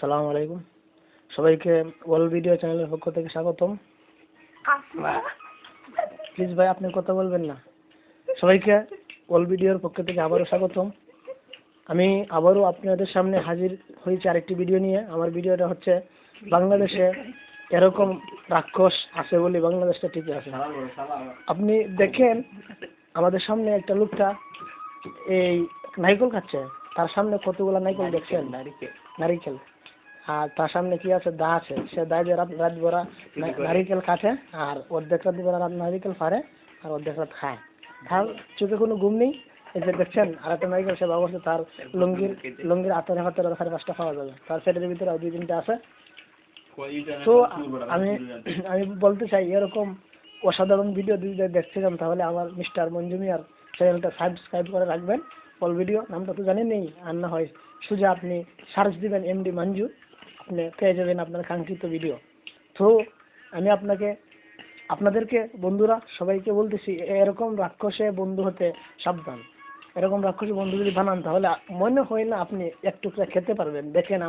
আসসালামু আলাইকুম, সবাইকে ওয়াল ভিডিও চ্যানেলের পক্ষ থেকে স্বাগতম। প্লিজ ভাই আপনি কথা বলবেন না। সবাইকে ওয়াল ভিডিওর পক্ষ থেকে আবারও স্বাগতম। আমি আবারও আপনাদের সামনে হাজির হয়েছি আরেকটি ভিডিও নিয়ে। আমার ভিডিওটা হচ্ছে বাংলাদেশে এরকম রাক্ষস আছে বলে বাংলাদেশটা ঠিক আছে। আপনি দেখেন আমাদের সামনে একটা লোকটা এই নারিকেল খাচ্ছে, তার সামনে কতগুলো নারিকেল দেখছেন, নারিকেল, আর তার সামনে কি আছে, দা আছে। সে দা দিয়ে রাত ভরা নারিকেল কাটে, আর অর্ধেক রাত ভরা নারিকেল ফাড়ে, আর অর্ধেক রাত খায়। তার চোখে কোনো ঘুম নেই। এই যে দেখছেন আর একটা নারিকেল সে বাবা তার লুঙ্গির আতরে হাতের 4-5টা পাওয়া যাবে, তার পেটের ভিতরে 2-3টা আছে। তো আমি বলতে চাই, এরকম অসাধারণ ভিডিও যদি দেখছিলাম তাহলে আমার মিস্টার মঞ্জু মিয়ার চ্যানেলটা সাবস্ক্রাইব করে রাখবেন। অল ভিডিও নামটা তো জানেন নেই, আর না হয় সোজা আপনি সার্চ দিবেন এমডি মঞ্জু, আপনি পেয়ে যাবেন আপনার কাঙ্ক্ষিত ভিডিও। তো আমি আপনাদেরকে বন্ধুরা সবাইকে বলতেছি, এরকম রাক্ষসে বন্ধু হতে সাবধান। এরকম রাক্ষসে বন্ধু যদি বানান তাহলে মনে হয় না আপনি এক টুকরা খেতে পারবেন। দেখেন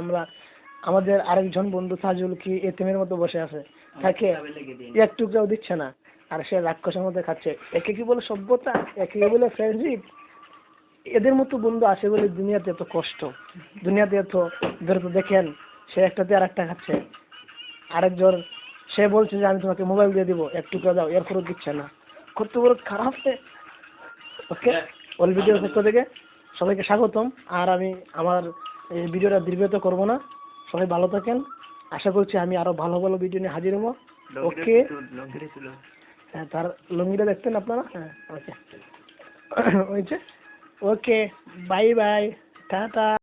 আমাদের আরেকজন বন্ধু তাজুল কি এতিমের মতো বসে আছে, তাকে এক টুকরাও দিচ্ছে না, আর সে রাক্ষসের মধ্যে খাচ্ছে। একে কি বলে সভ্যতা, একে কি বলে ফ্রেন্ডশিপ? এদের মতো বন্ধু আছে বলে দুনিয়াতে এত কষ্ট, দুনিয়াতে এত দ্রুত। দেখেন সে একটাতে আর একটা খাচ্ছে, আরেকজন সে বলছে যে আমি তোমাকে মোবাইল দিয়ে দিব, এক টুকরা দাও, এরপরও দিচ্ছে না। কত বড় খারাপ। ওকে, অল ভিডিওর পক্ষ থেকে সবাইকে স্বাগতম। আর আমি আমার এই ভিডিওটা দীর্ঘায়িত করব না। সবাই ভালো থাকেন, আশা করছি আমি আরো ভালো ভালো ভিডিও নিয়ে হাজির হবো। ওকে, হ্যাঁ তার লুঙ্গিটা দেখতেন আপনারা? হ্যাঁ ওকে, ওকে, বাই বাই, টাটা।